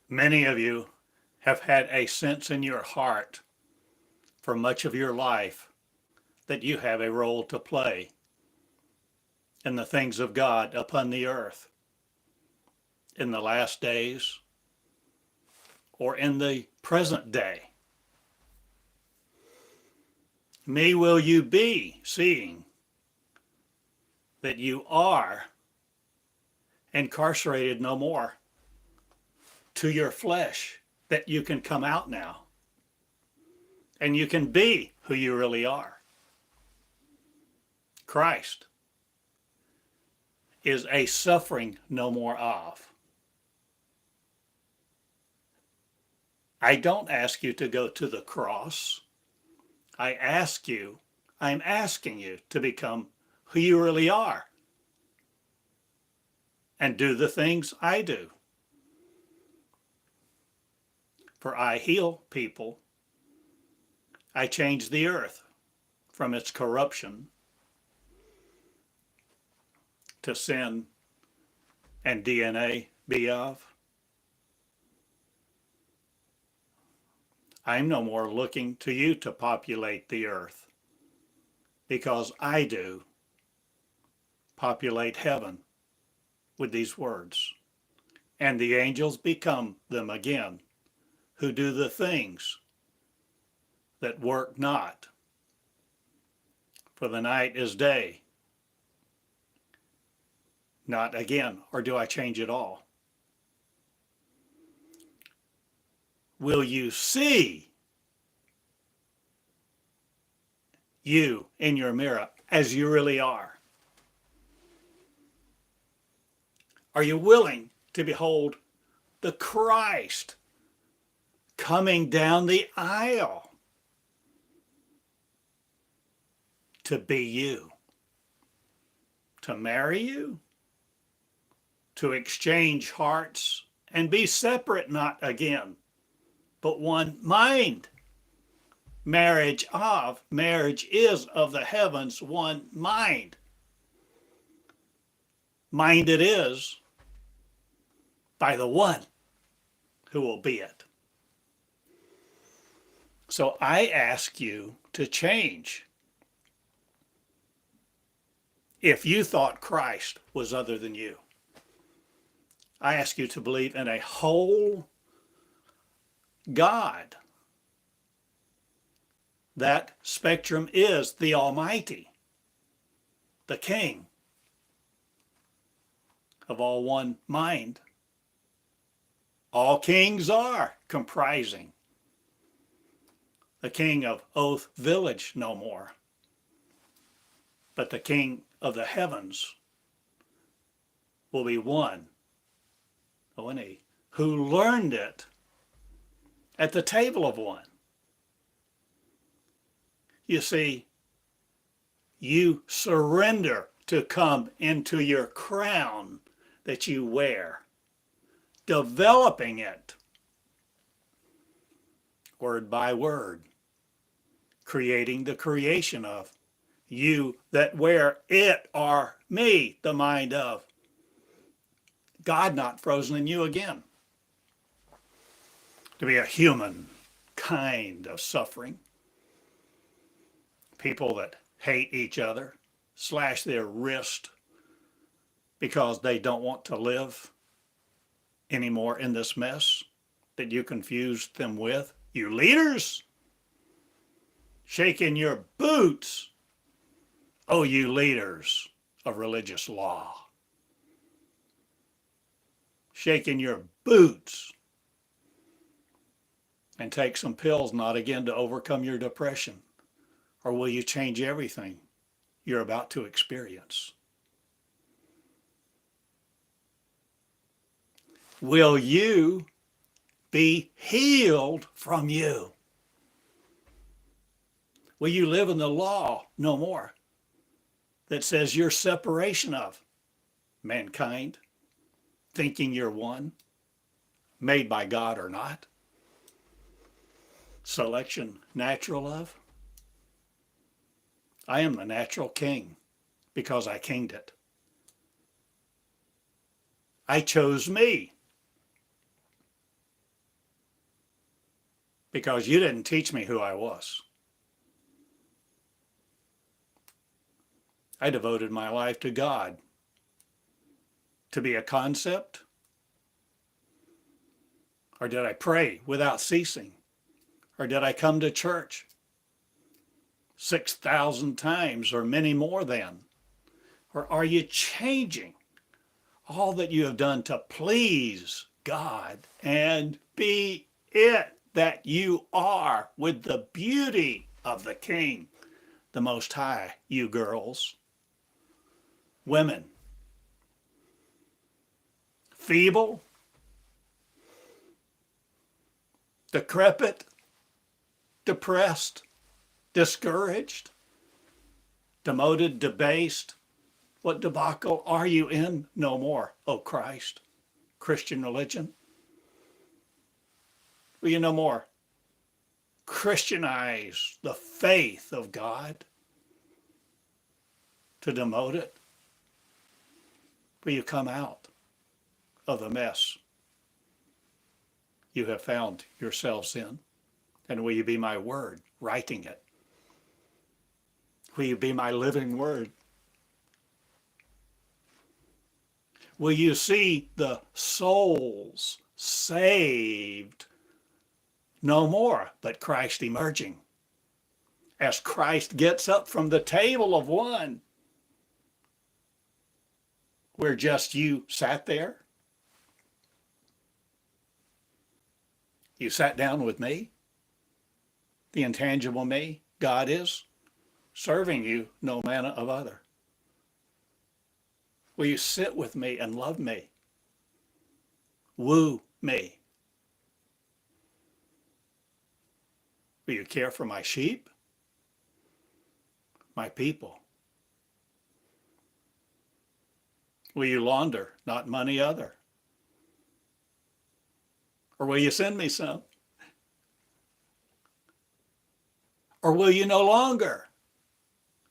Many of you have had a sense in your heart for much of your life that you have a role to play in the things of God upon the earth in the last days or in the present day. Me will you be seeing that you are incarcerated no more to your flesh, that you can come out now and you can be who you really are. Christ is a suffering no more of. I don't ask you to go to the cross. I'm asking you to become who you really are and do the things I do. For I heal people. I change the earth from its corruption to sin and DNA be of. I'm no more looking to you to populate the earth, because I do populate heaven with these words, and the angels become them again, who do the things that work not. For the night is day. Not again, or do I change it all? Will you see you in your mirror as you really are? Are you willing to behold the Christ coming down the aisle to be you, to marry you, to exchange hearts and be separate, not again, but one mind? Marriage is of the heavens one mind. Mind it is by the one who will be it. So I ask you to change. If you thought Christ was other than you, I ask you to believe in a whole God. That spectrum is the Almighty, the King of all one mind. All kings are comprising the King of Oath Village no more, but the King of the heavens will be one, O-N-E, who learned it at the table of one. You see, you surrender to come into your crown that you wear, developing it word by word, creating the creation of you that wear it are me, the mind of God not frozen in you again. To be a human kind of suffering. People that hate each other, slash their wrist because they don't want to live anymore in this mess that you confused them with. You leaders, shaking your boots. Oh, you leaders of religious law, shaking your boots, and take some pills not again to overcome your depression. Or will you change everything you're about to experience? Will you be healed from you? Will you live in the law no more that says your separation of mankind, thinking you're one, made by God or not? Selection natural of? I am the natural king because I kinged it. I chose me. because you didn't teach me who I was. I devoted my life to God. To be a concept? Or did I pray without ceasing? Or did I come to church 6,000 times or many more than? Or are you changing all that you have done to please God and be it that you are with the beauty of the King, the Most High, you girls, women, feeble, decrepit, depressed, discouraged, demoted, debased? What debacle are you in no more, O Christ? Christian religion? Will you no more Christianize the faith of God to demote it? Will you come out of the mess you have found yourselves in? And will you be my word, writing it? Will you be my living word? Will you see the souls saved no more, but Christ emerging? As Christ gets up from the table of one, where just you sat there. You sat down with me, the intangible me. God is serving you no manner of other. Will you sit with me and love me? Woo me? Will you care for my sheep? My people? Will you launder not money other? Or will you send me some? Or will you no longer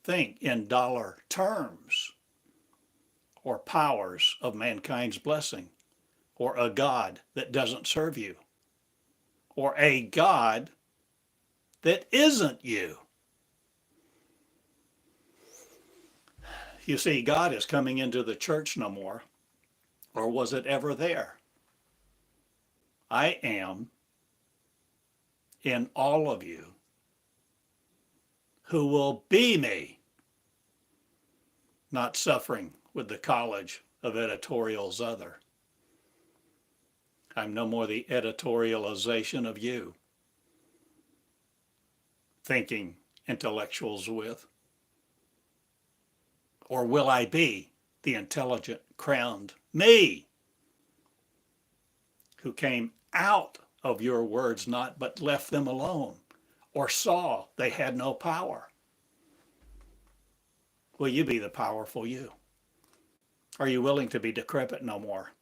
think in dollar terms or powers of mankind's blessing, or a God that doesn't serve you, or a God that isn't you? You see, God is coming into the church no more, or was it ever there? I am in all of you who will be me, not suffering with the college of editorials other. I'm no more the editorialization of you, thinking intellectuals with. Or will I be the intelligent crowned me, who came out of your words not, but left them alone, or saw they had no power? Will you be the powerful you? Are you willing to be decrepit no more?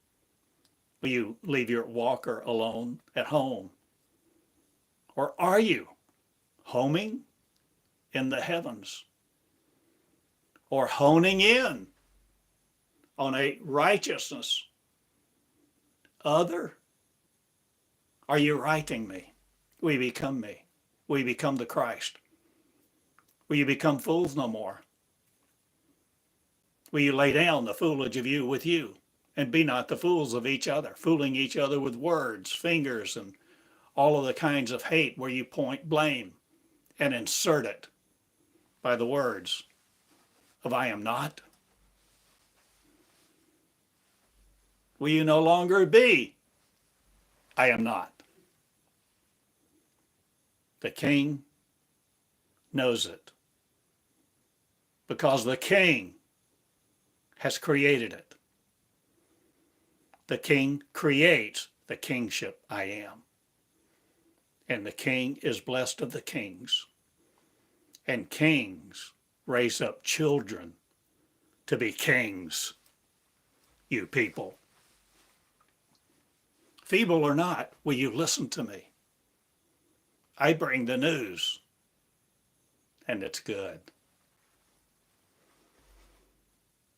Will you leave your walker alone at home? Or are you homing in the heavens? Or honing in on a righteousness other? Are you writing me? Will you become me? Will you become the Christ? Will you become fools no more? Will you lay down the foolage of you with you, and be not the fools of each other, fooling each other with words, fingers, and all of the kinds of hate where you point blame and insert it by the words of I am not? Will you no longer be I am not? The King knows it, because the King has created it. The King creates the kingship I am. And the King is blessed of the kings. And kings raise up children to be kings, you people. Feeble or not, will you listen to me? I bring the news, and it's good.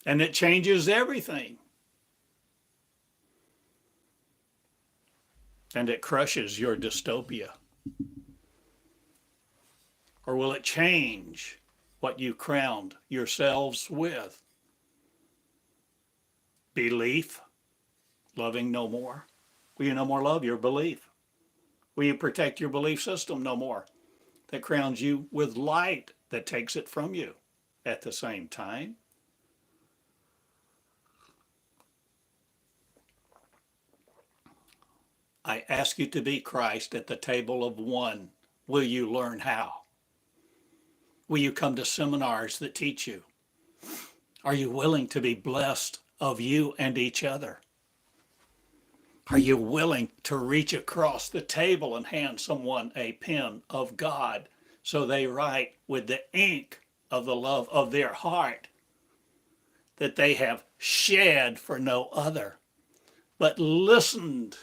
And it changes everything. And it crushes your dystopia. Or will it change what you crowned yourselves with? Belief, loving no more. Will you no more love your belief? Will you protect your belief system no more? That crowns you with light that takes it from you at the same time. I ask you to be Christ at the table of one. Will you learn how? Will you come to seminars that teach you? Are you willing to be blessed of you and each other? Are you willing to reach across the table and hand someone a pen of God so they write with the ink of the love of their heart that they have shed for no other, but listened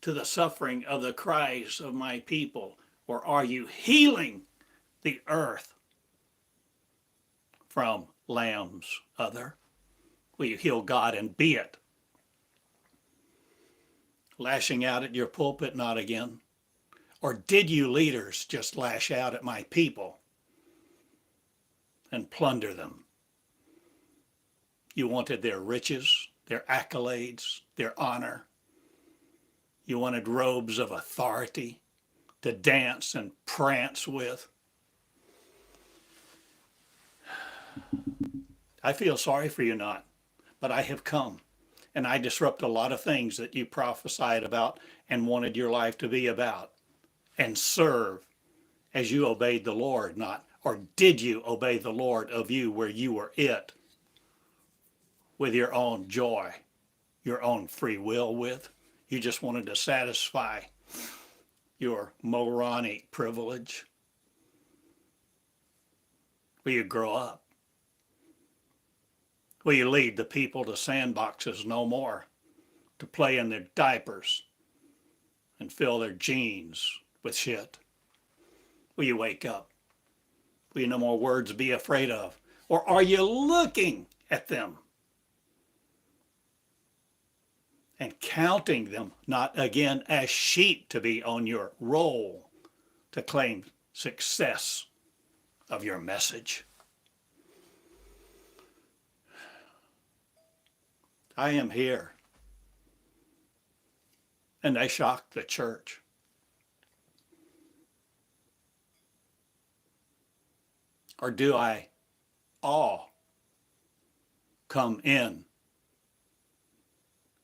to the suffering of the cries of my people? Or are you healing the earth from lambs other? Will you heal God and be it? Lashing out at your pulpit, not again? Or did you leaders just lash out at my people and plunder them? You wanted their riches, their accolades, their honor. You wanted robes of authority to dance and prance with. I feel sorry for you not, but I have come and I disrupt a lot of things that you prophesied about and wanted your life to be about, and serve as you obeyed the Lord, not, or did you obey the Lord of you where you were it with your own joy, your own free will with? You just wanted to satisfy your moronic privilege. Will you grow up? Will you lead the people to sandboxes no more, to play in their diapers and fill their jeans with shit? Will you wake up? Will you no more words to be afraid of? Or are you looking at them and counting them not again as sheep to be on your roll to claim success of your message? I am here. And I shocked the church. Or do I all come in?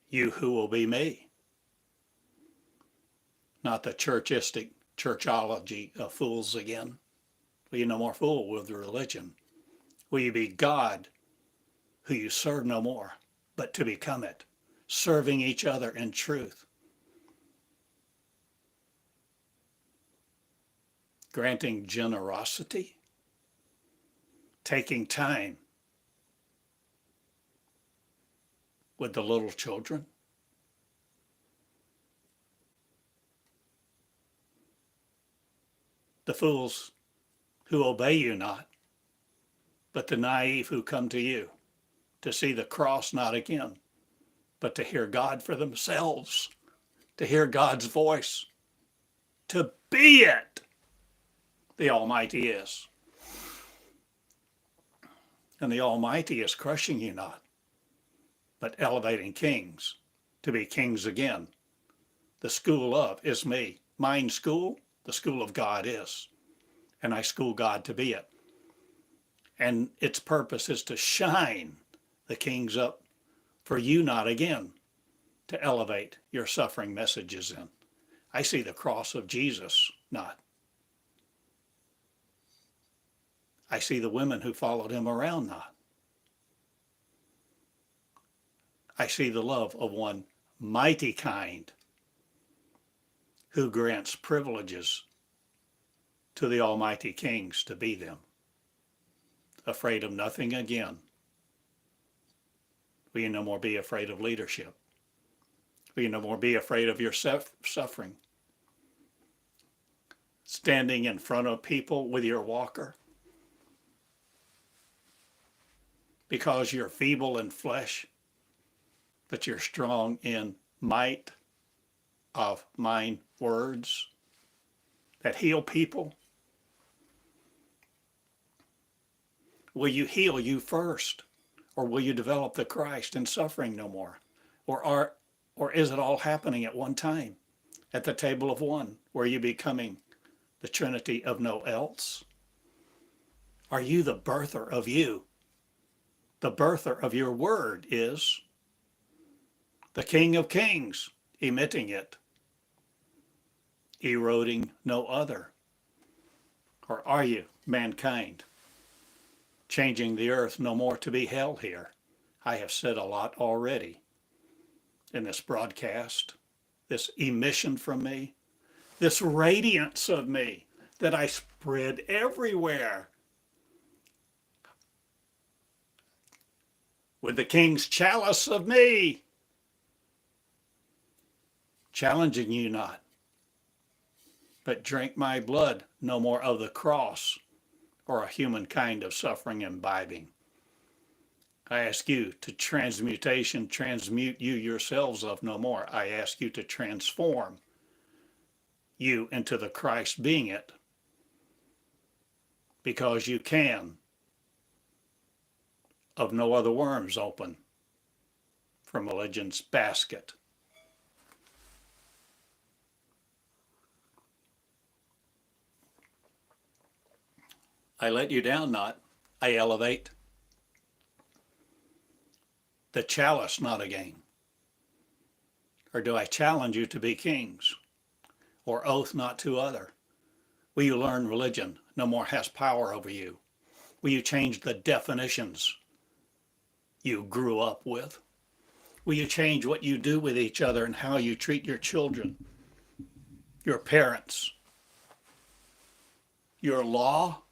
You who will be me. Not the churchistic churchology of fools again. Will you no more fool with religion? Will you be God who you serve no more, but to become it, serving each other in truth, granting generosity, taking time with the little children? The fools who obey you not, but the naive who come to you to see the cross not again, but to hear God for themselves, to hear God's voice, to be it. The Almighty is. And the Almighty is crushing you not, but elevating kings to be kings again. The school of is me. Mine school, the school of God is. And I school God to be it. And its purpose is to shine the kings up for you not again, to elevate your suffering messages in. I see the cross of Jesus not. I see the women who followed him around not. I see the love of one mighty kind who grants privileges to the almighty kings to be them. Afraid of nothing again. Will you no more be afraid of leadership? Will you no more be afraid of your suffering? Standing in front of people with your walker? Because you're feeble in flesh, but you're strong in might of mine words that heal people Will you heal you first? Or will you develop the Christ in suffering no more? Or is it all happening at one time, at the table of one, where you becoming the Trinity of no else? Are you the birther of you? The birther of your word is the King of Kings, emitting it, eroding no other. Or are you mankind, changing the earth no more to be hell here? I have said a lot already in this broadcast, this emission from me, this radiance of me that I spread everywhere. With the King's chalice of me, challenging you not, but drink my blood, no more of the cross or a human kind of suffering imbibing. I ask you to transmute you yourselves of no more. I ask you to transform you into the Christ being it, because you can of no other worms open from religion's basket. I let you down not, I elevate. The chalice not again. Or do I challenge you to be kings? Or oath not to other? Will you learn religion no more has power over you? Will you change the definitions you grew up with? Will you change what you do with each other and how you treat your children, your parents, your law?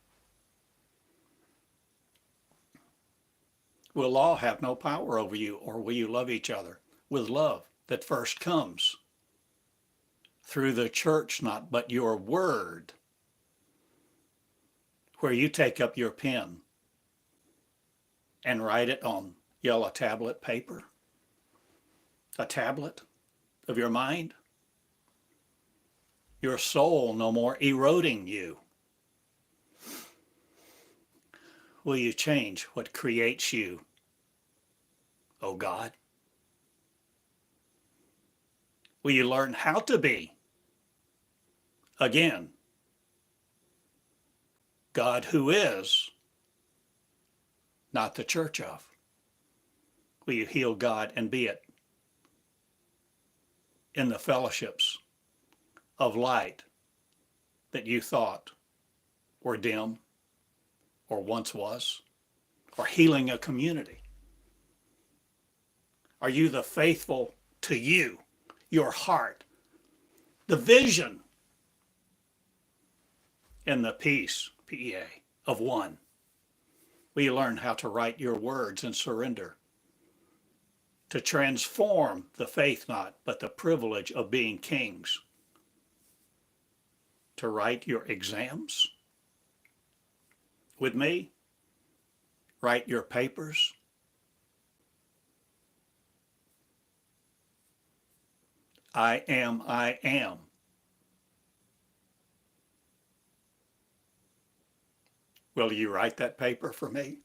Will law have no power over you, or will you love each other with love that first comes through the church, not but your word, where you take up your pen and write it on yellow tablet paper, a tablet of your mind, your soul no more eroding you? Will you change what creates you, O God? Will you learn how to be, again, God who is, not the church of? Will you heal God and be it in the fellowships of light that you thought were dim or once was, or healing a community? Are you the faithful to you, your heart, the vision, and the peace, PEA, of one? Will you learn how to write your words and surrender, to transform the faith not, but the privilege of being kings, to write your exams with me, write your papers, I am, I am. Will you write that paper for me?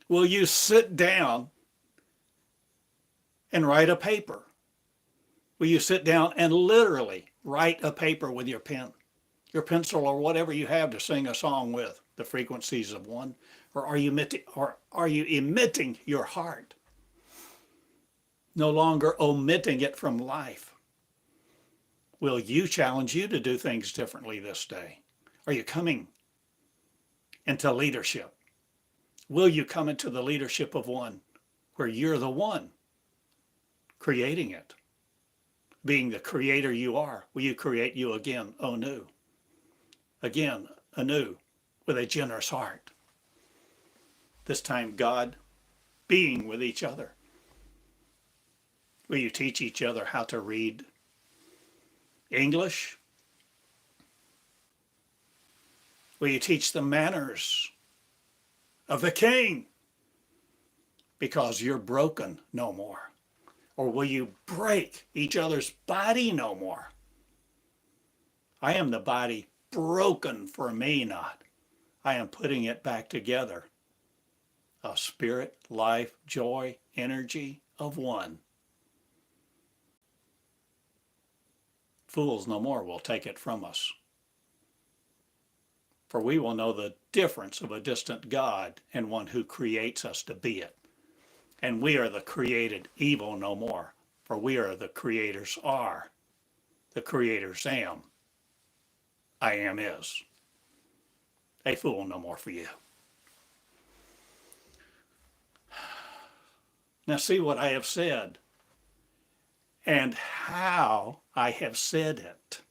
Will you sit down and write a paper? Will you sit down and literally write a paper with your pen, your pencil, or whatever you have to sing a song with, the frequencies of one? Or are you emitting your heart, no longer omitting it from life? Will you challenge you to do things differently this day? Are you coming into leadership? Will you come into the leadership of one, where you're the one creating it? Being the creator you are, will you create you again anew? Again anew, with a generous heart. This time God being with each other. Will you teach each other how to read English? Will you teach the manners of the King? Because you're broken no more. Or will you break each other's body no more? I am the body broken for me not. I am putting it back together. A spirit, life, joy, energy of one. Fools no more will take it from us. For we will know the difference of a distant God and one who creates us to be it. And we are the created evil no more, for we are the Creator's are, the Creator's am. I am is. A fool no more for you. Now see what I have said and how I have said it,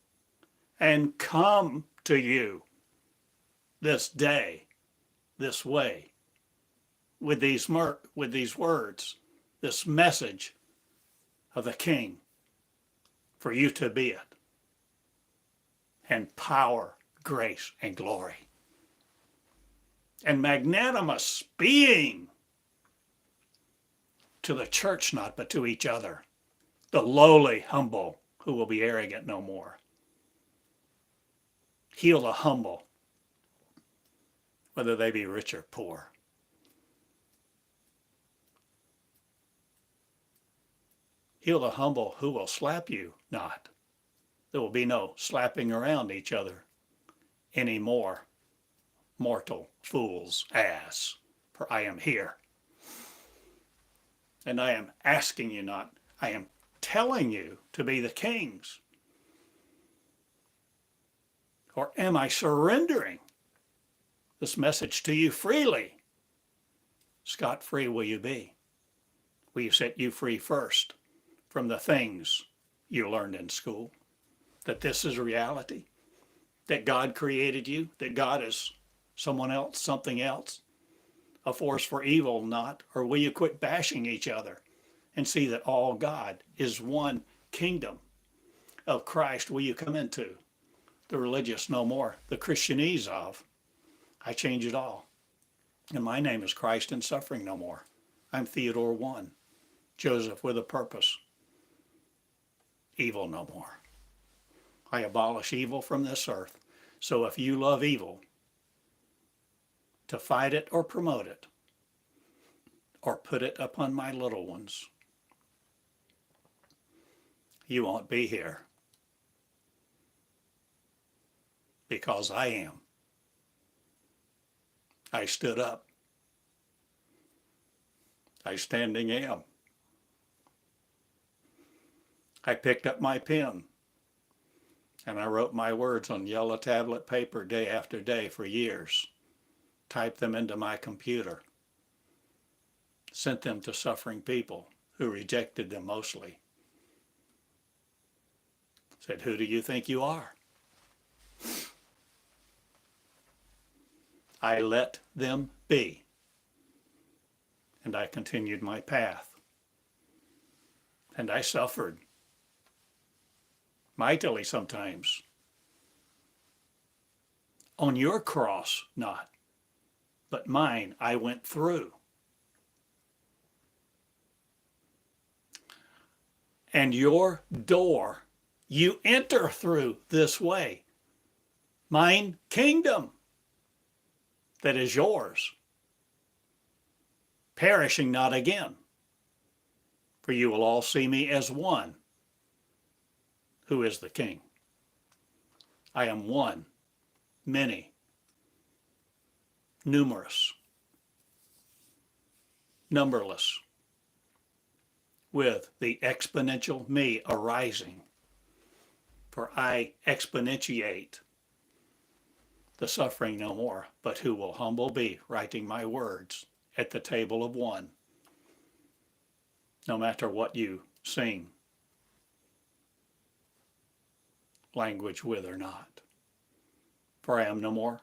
and come to you this day, this way, with these words, this message of the King, for you to be it, and power, grace, and glory, and magnanimous being to the church not, but to each other, the lowly, humble, who will be arrogant no more. Heal the humble, whether they be rich or poor. Heal the humble who will slap you not. There will be no slapping around each other anymore. Mortal fools ass, for I am here. And I am asking you not, I am telling you to be the King's. Or am I surrendering this message to you freely? Scot-free will you be? Will you set you free first from the things you learned in school? That this is reality? That God created you? That God is someone else, something else? A force for evil not? Or will you quit bashing each other and see that all God is one kingdom of Christ? Will you come into the religious no more, the Christianese of? I change it all. And my name is Christ in suffering no more. I'm Theodore one, Joseph with a purpose. Evil no more. I abolish evil from this earth. So if you love evil, to fight it or promote it, or put it upon my little ones, you won't be here. Because I am. I stood up. I standing am. I picked up my pen and I wrote my words on yellow tablet paper day after day for years. Typed them into my computer. Sent them to suffering people who rejected them mostly. Said, who do you think you are? I let them be. And I continued my path. And I suffered. Mightily sometimes. On your cross, not. But mine, I went through. And your door, you enter through this way. Mine kingdom that is yours. Perishing not again. For you will all see me as one who is the King. I am one, many, numerous, numberless, with the exponential me arising. For I exponentiate the suffering no more, but who will humble be, writing my words at the table of one, no matter what you sing language with or not. For I am no more.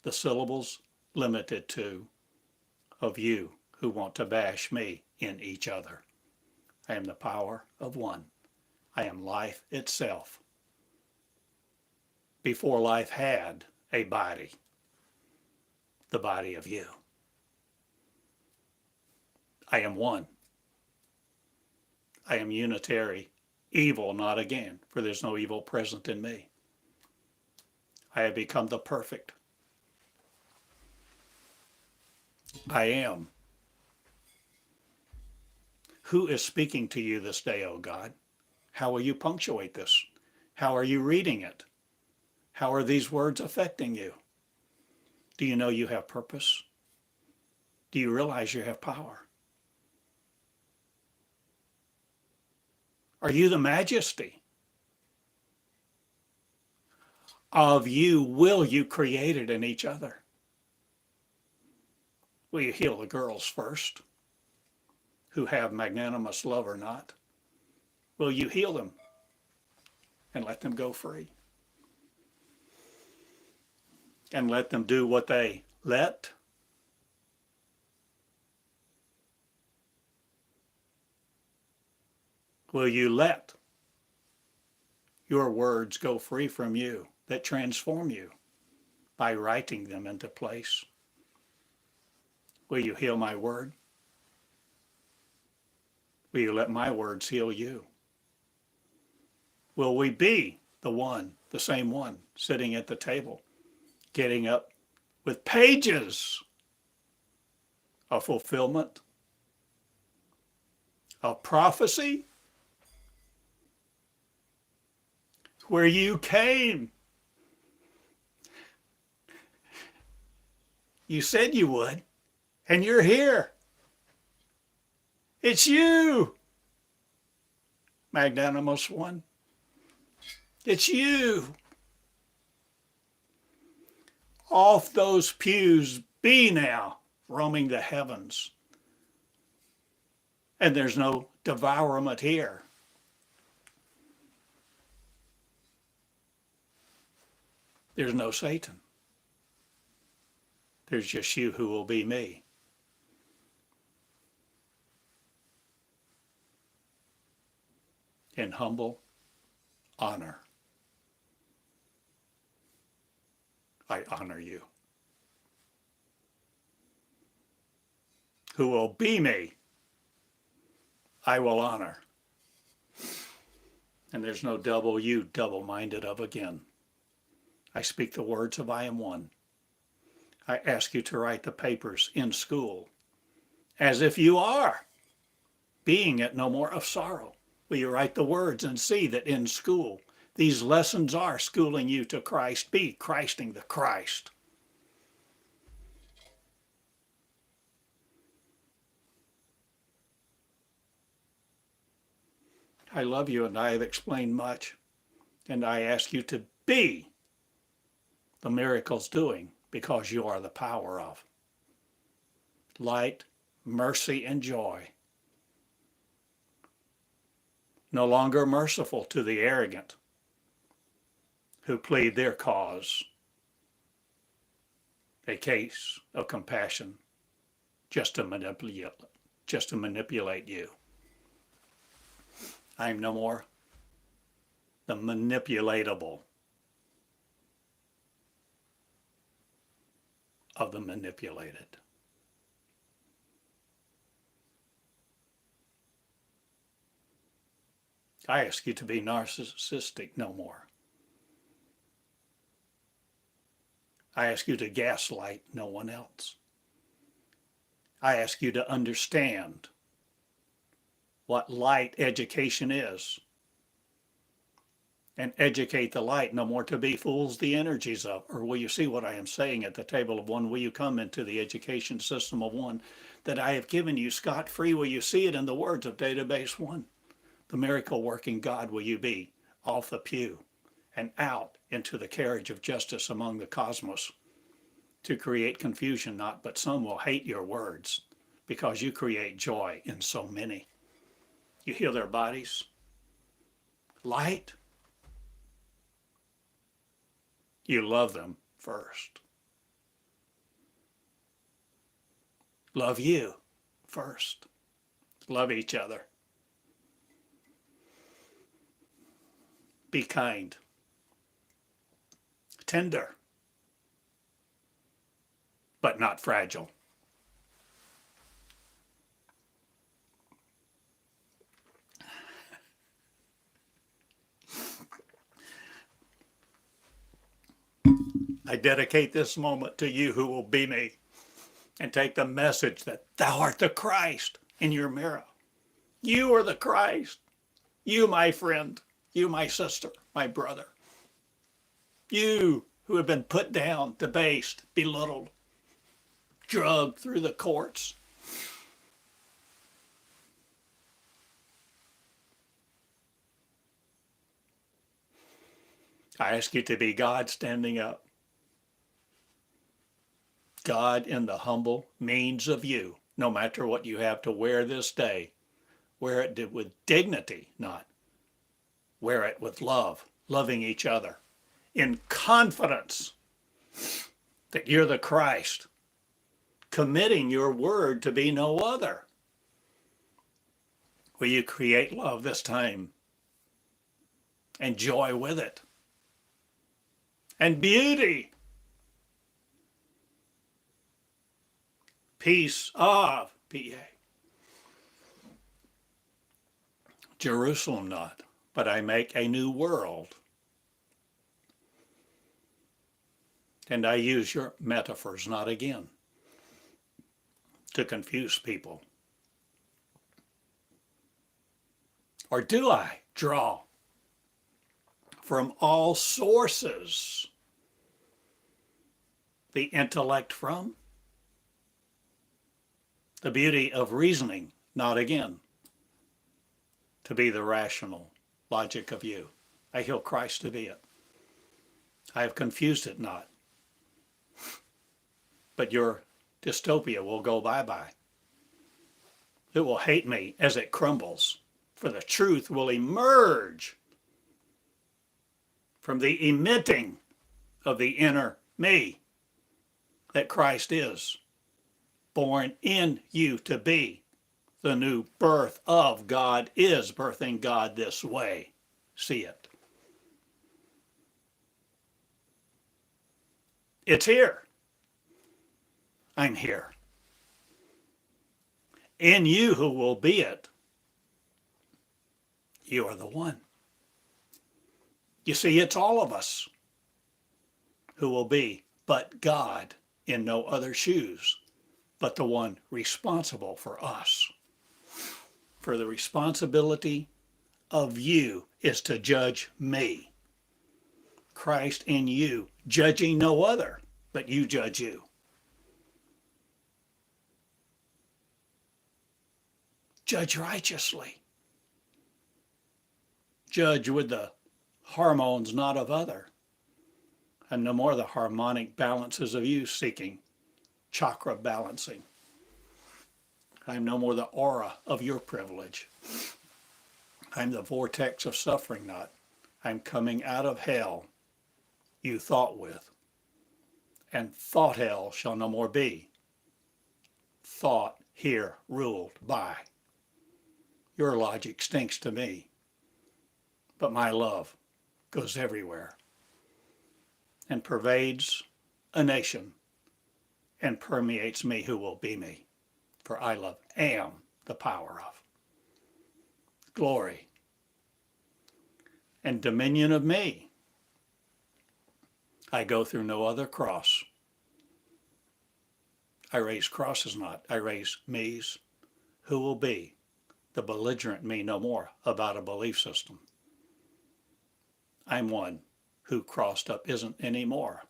The syllables limited to of you who want to bash me in each other. I am the power of one. I am life itself. Before life had a body, the body of you. I am one. I am unitary evil not again, for there's no evil present in me. I have become the perfect. I am. Who is speaking to you this day, O God? How will you punctuate this? How are you reading it? How are these words affecting you? Do you know you have purpose? Do you realize you have power? Are you the majesty of you will you created in each other? Will you heal the girls first, who have magnanimous love or not? Will you heal them and let them go free? And let them do what they let? Will you let your words go free from you that transform you by writing them into place? Will you heal my word? Will you let my words heal you? Will we be the same one, sitting at the table, getting up with pages of fulfillment, of prophecy, where you came? You said you would, and you're here. It's you, magnanimous one. It's you. Off those pews be now, roaming the heavens. And there's no devourment here. There's no Satan. There's just you who will be me. In humble honor, I honor you. Who will be me, I will honor. And there's no double you double-minded of again. I speak the words of I am one. I ask you to write the papers in school as if you are, being it no more of sorrow. Will you write the words and see that in school, these lessons are schooling you to Christ, be Christing the Christ. I love you and I have explained much, and I ask you to be the miracles doing because you are the power of light, mercy, and joy. No longer merciful to the arrogant who plead their cause, a case of compassion just to manipulate you. I am no more the manipulatable of the manipulated. I ask you to be narcissistic no more. I ask you to gaslight no one else. I ask you to understand what light education is and educate the light no more to be fools the energies of. Or will you see what I am saying at the table of one? Will you come into the education system of one that I have given you scot-free? Will you see it in the words of database one? The miracle working God will you be off the pew and out into the carriage of justice among the cosmos to create confusion not, but some will hate your words because you create joy in so many. You heal their bodies. Light. You love them first. Love you first. Love each other. Be kind. Tender. But not fragile. I dedicate this moment to you who will be me, and take the message that thou art the Christ in your mirror. You are the Christ. You, my friend. You, my sister, my brother. You who have been put down, debased, belittled, drugged through the courts. I ask you to be God standing up. God in the humble means of you, no matter what you have to wear this day. Wear it with dignity, not wear it with love, loving each other, in confidence that you're the Christ, committing your word to be no other. Will you create love this time and joy with it and beauty, peace of PA. Jerusalem not, but I make a new world. And I use your metaphors not again to confuse people. Or do I draw from all sources the intellect from? The beauty of reasoning, not again, to be the rational logic of you. I heal Christ to be it. I have confused it not. But your dystopia will go bye-bye. It will hate me as it crumbles, for the truth will emerge from the emitting of the inner me that Christ is, born in you to be. The new birth of God is birthing God this way. See it. It's here. I'm here. In you who will be it, you are the one. You see, it's all of us who will be, but God in no other shoes, but the one responsible for us. For the responsibility of you is to judge me. Christ in you, judging no other, but you judge you. Judge righteously. Judge with the hormones not of other, and no more the harmonic balances of you seeking chakra balancing. I'm no more the aura of your privilege. I'm the vortex of suffering not. I'm coming out of hell you thought with, and thought hell shall no more be. Thought here ruled by. Your logic stinks to me, but my love goes everywhere and pervades a nation and permeates me who will be me. For I love am the power of glory and dominion of me. I go through no other cross. I raise crosses not, I raise me's who will be the belligerent me no more about a belief system. I'm one who crossed up isn't anymore.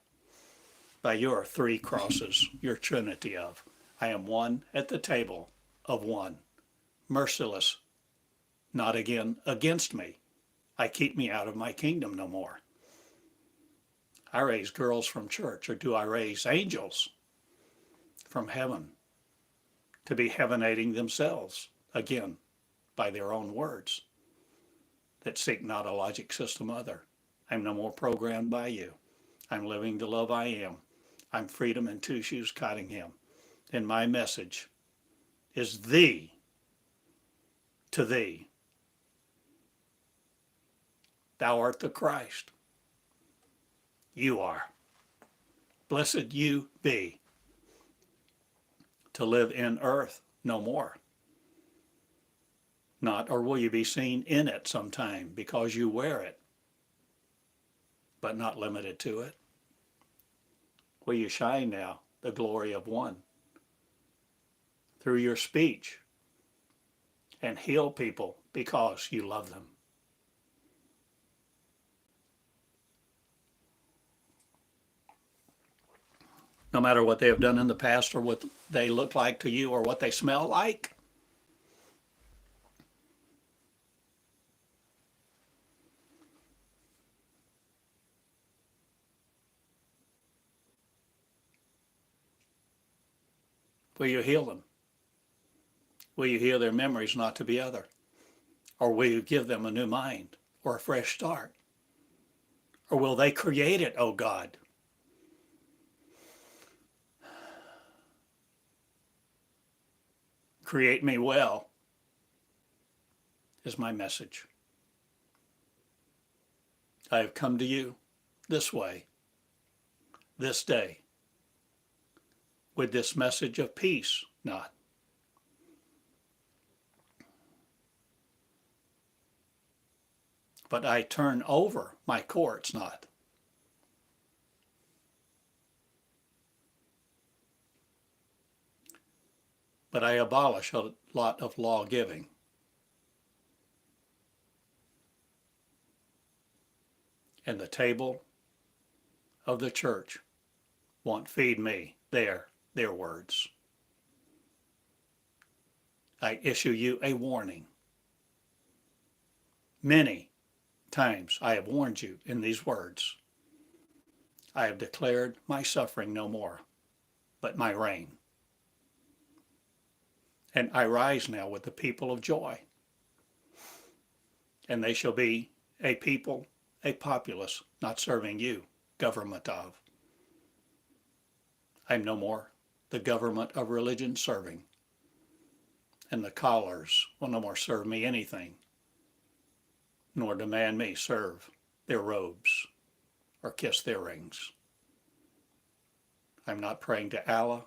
By your three crosses, your trinity of, I am one at the table of one, merciless, not again against me. I keep me out of my kingdom no more. I raise girls from church, or do I raise angels from heaven to be heavenating themselves again by their own words that seek not a logic system other. I'm no more programmed by you. I'm living the love I am. I'm freedom in two shoes Cottingham. And my message is thee to thee. Thou art the Christ. You are. Blessed you be to live in earth no more. Not, or will you be seen in it sometime because you wear it, but not limited to it. Will you shine now the glory of one through your speech and heal people because you love them? No matter what they have done in the past or what they look like to you or what they smell like. Will you heal them? Will you heal their memories not to be other? Or will you give them a new mind or a fresh start? Or will they create it, oh God? Create me well is my message. I have come to you this way, this day, with this message of peace, not. But I turn over my courts, not. But I abolish a lot of law giving. And the table of the church won't feed me their words. I issue you a warning. Many times I have warned you in these words. I have declared my suffering no more, but my reign. And I rise now with the people of joy. And they shall be a people, a populace, not serving you, government of. I'm no more the government of religion serving. And the collars will no more serve me anything, nor demand me serve their robes or kiss their rings. I'm not praying to Allah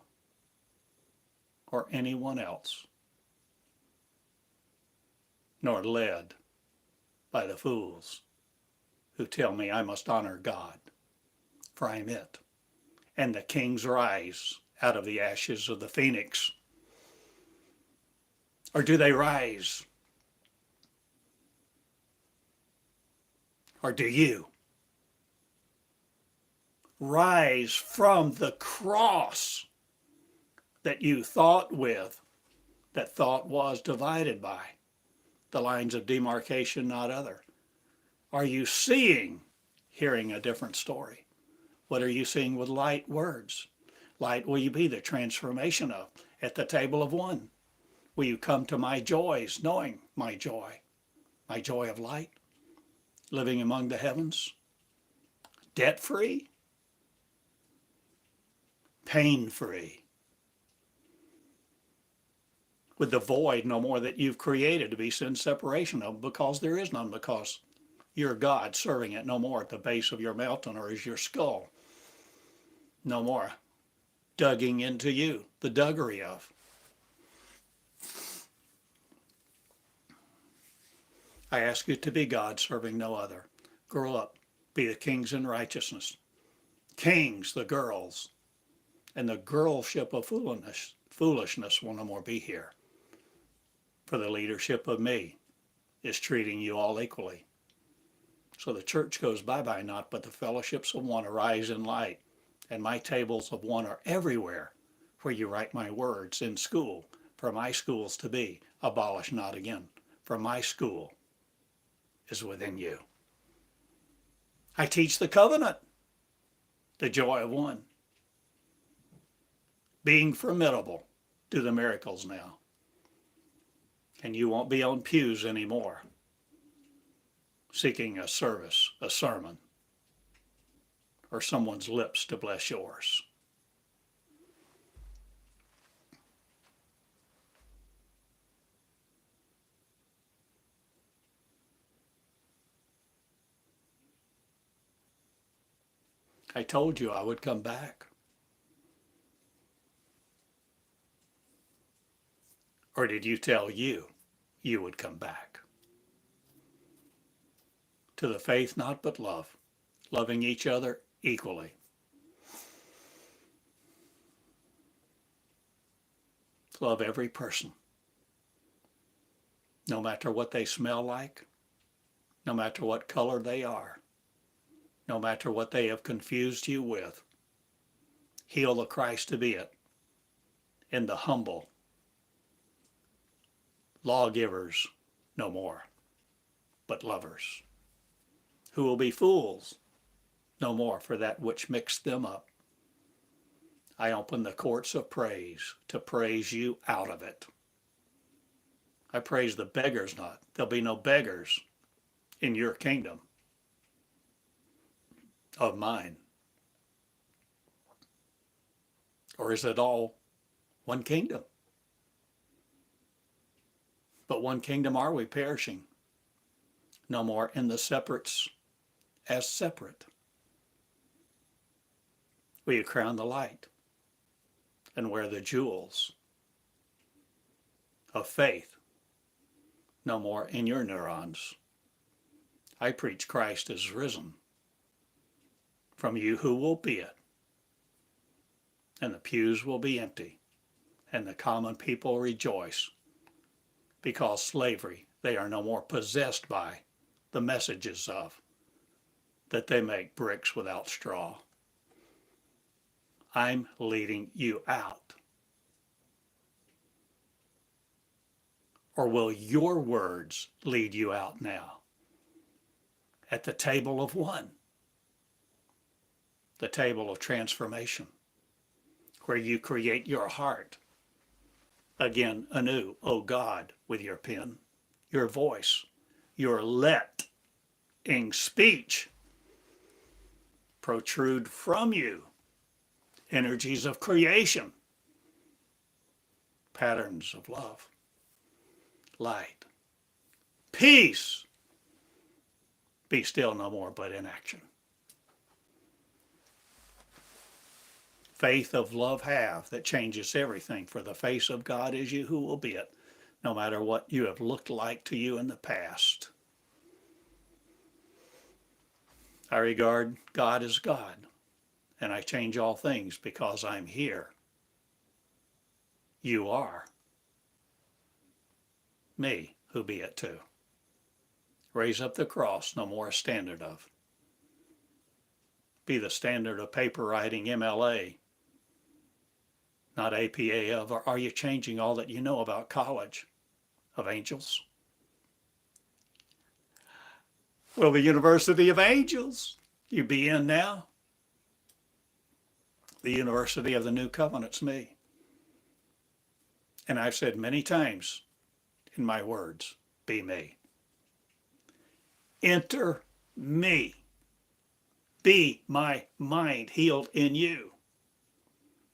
or anyone else, nor led by the fools who tell me I must honor God, for I am it, and the kings rise out of the ashes of the phoenix. Or do they rise? Or do you rise from the cross that you thought with, that thought was divided by the lines of demarcation, not other? Are you seeing, hearing a different story? What are you seeing with light words? Light will you be the transformation of at the table of one? Will you come to my joys, knowing my joy of light, living among the heavens, debt-free, pain-free, with the void no more that you've created to be sin separation of, because there is none, because you're God serving it no more at the base of your mountain or as your skull. No more dugging into you, the duggery of. I ask you to be God serving no other. Grow up, be the kings in righteousness. Kings, the girls, and the girlship of foolishness will no more be here. For the leadership of me is treating you all equally. So the church goes bye-bye not, but the fellowships of one arise in light, and my tables of one are everywhere, where you write my words in school, for my schools to be, abolish not again, for my school is within you. I teach the covenant, the joy of one, being formidable to the miracles now. And you won't be on pews anymore, seeking a service, a sermon, or someone's lips to bless yours. I told you I would come back. Or did you tell you would come back? To the faith not but love, loving each other equally. Love every person, no matter what they smell like, no matter what color they are, no matter what they have confused you with. Heal the Christ to be it in the humble lawgivers no more, but lovers, who will be fools no more for that which mixed them up. I open the courts of praise to praise you out of it. I praise the beggars not. There'll be no beggars in your kingdom of mine. Or is it all one kingdom? But one kingdom are we perishing? No more in the separates as separate. Will you crown the light and wear the jewels of faith no more in your neurons? I preach Christ is risen from you who will be it, and the pews will be empty, and the common people rejoice, because slavery they are no more possessed by the messages of that they make bricks without straw. I'm leading you out. Or will your words lead you out now? At the table of one, the table of transformation, where you create your heart again anew, O God, with your pen, your voice, your letting speech protrude from you energies of creation, patterns of love, light, peace. Be still no more, but in action. Faith of love have that changes everything, for the face of God is you who will be it, no matter what you have looked like to you in the past. I regard God as God, and I change all things because I'm here. You are me, who be it too. Raise up the cross, no more a standard of. Be the standard of paper writing MLA, not APA of, or are you changing all that you know about college of angels? Well, the University of Angels you be in now. The University of the New Covenant's me. And I've said many times in my words, be me. Enter me. Be my mind healed in you,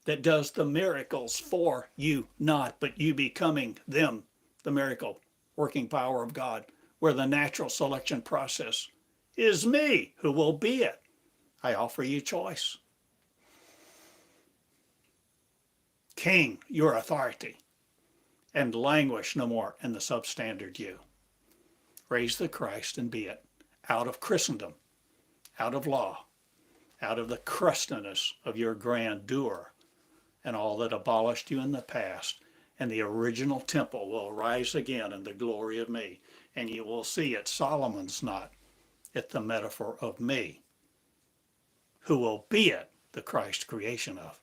that does the miracles for you not, but you becoming them, the miracle working power of God, where the natural selection process is me who will be it. I offer you choice. King, your authority, and languish no more in the substandard you. Raise the Christ and be it, out of Christendom, out of law, out of the crustiness of your grandeur and all that abolished you in the past, and the original temple will rise again in the glory of me, and you will see it Solomon's not, it the metaphor of me, who will be it the Christ creation of.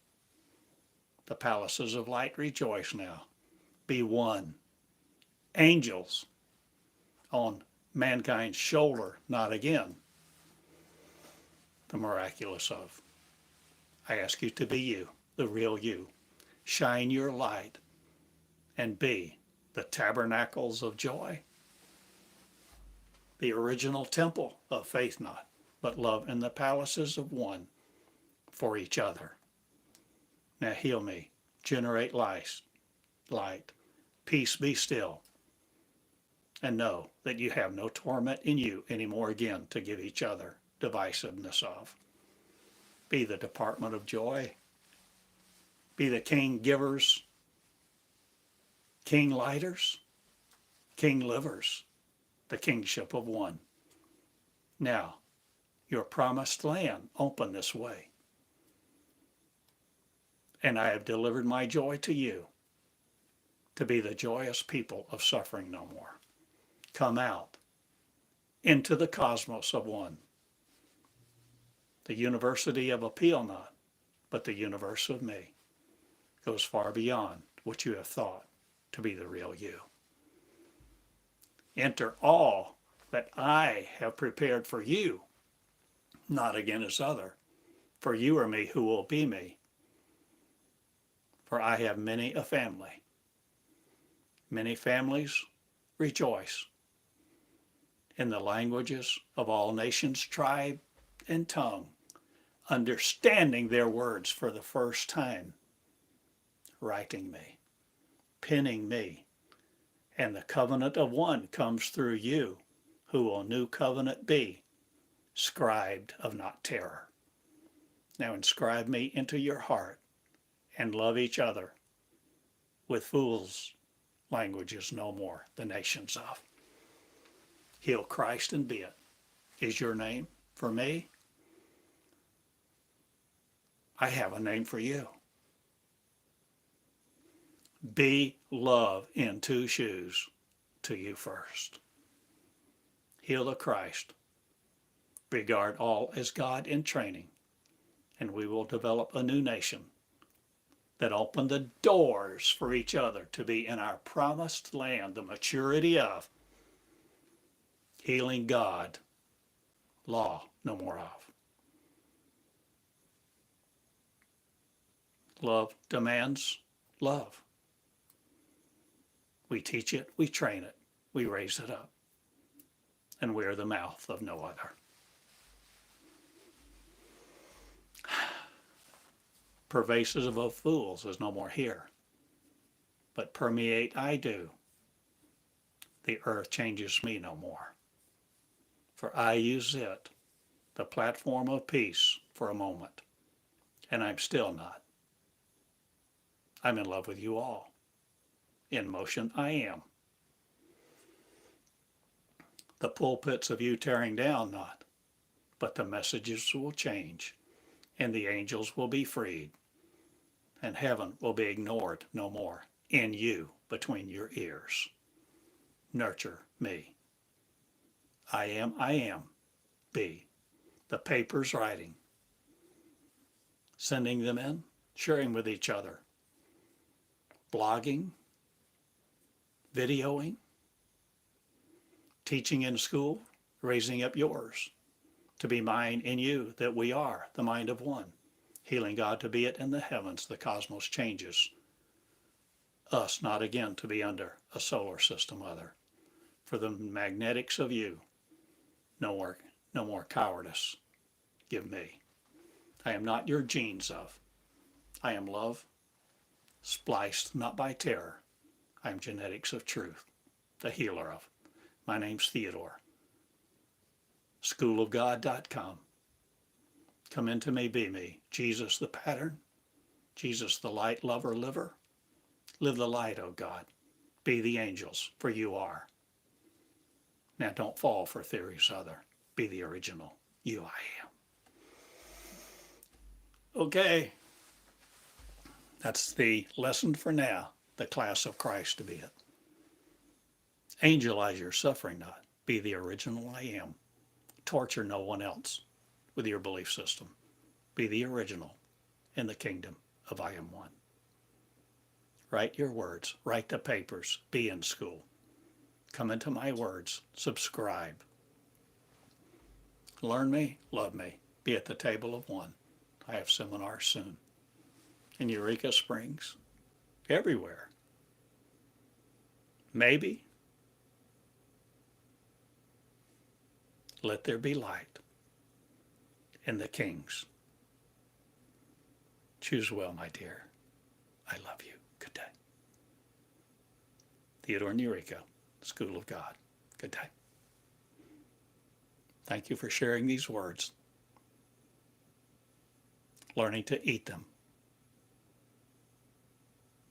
The palaces of light rejoice now. Be one. Angels on mankind's shoulder, not again. The miraculous of. I ask you to be you, the real you. Shine your light and be the tabernacles of joy, the original temple of faith not, but love in the palaces of one for each other. Now heal me, generate light, peace be still, and know that you have no torment in you anymore again to give each other divisiveness of. Be the department of joy. Be the king givers, king lighters, king livers, the kingship of one. Now, your promised land open this way. And I have delivered my joy to you. to be the joyous people of suffering no more. Come out into the cosmos of one, the university of appeal not, but the universe of me goes far beyond what you have thought to be the real you. Enter all that I have prepared for you, not against other, for you are me who will be me. For I have many a family. Many families rejoice in the languages of all nations, tribe, and tongue, understanding their words for the first time, writing me, penning me, and the covenant of one comes through you, who will new covenant be, scribed of not terror. Now inscribe me into your heart, and love each other with fools' languages no more, the nations of. Heal Christ and be it, is your name for me. I have a name for you. Be love in two shoes to you first. Heal the Christ. Regard all as God in training, and we will develop a new nation that open the doors for each other to be in our promised land, the maturity of healing God, law no more of. Love demands love. We teach it, we train it, we raise it up, and we are the mouth of no other. Pervasive of fools is no more here, but permeate I do. The earth changes me no more, for I use it, the platform of peace, for a moment, and I'm still not. I'm in love with you all. In motion I am. The pulpits of you tearing down not, but the messages will change, and the angels will be freed, and heaven will be ignored no more in you between your ears. Nurture me. I am, be. The papers writing, sending them in, sharing with each other, blogging, videoing, teaching in school, raising up yours, to be mine in you, that we are the mind of one, healing God to be it in the heavens, the cosmos changes, us not again to be under a solar system other, for the magnetics of you, no more cowardice, give me. I am not your genes of, I am love, spliced not by terror, I am genetics of truth, the healer of. My name's Theodore. Schoolofgod.com. Come into me, be me. Jesus the pattern. Jesus the light, lover, liver. Live the light, O God. Be the angels, for you are. Now don't fall for theories other. Be the original. You I am. Okay. That's the lesson for now. The class of Christ to be it. Angelize your suffering not. Be the original I am. Torture no one else with your belief system. Be the original in the kingdom of I am one. Write your words. Write the papers. Be in school. Come into my words. Subscribe. Learn me. Love me. Be at the table of one. I have seminars soon. In Eureka Springs. Everywhere. Maybe. Let there be light in the kings. Choose well, my dear. I love you. Good day. Theodore and Eureka, School of God. Good day. Thank you for sharing these words, learning to eat them,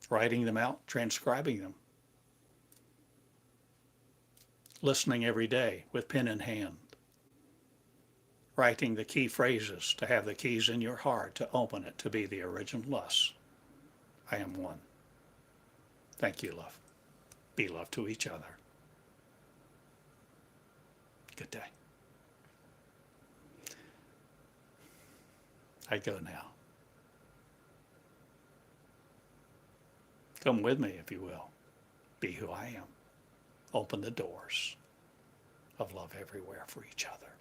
writing them out, transcribing them, listening every day with pen in hand, writing the key phrases to have the keys in your heart to open it to be the original us. I am one. Thank you, love. Be love to each other. Good day. I go now. Come with me, if you will. Be who I am. Open the doors of love everywhere for each other.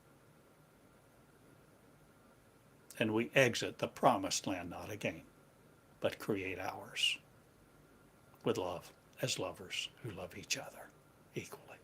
And we exit the promised land not again, but create ours with love as lovers who love each other equally.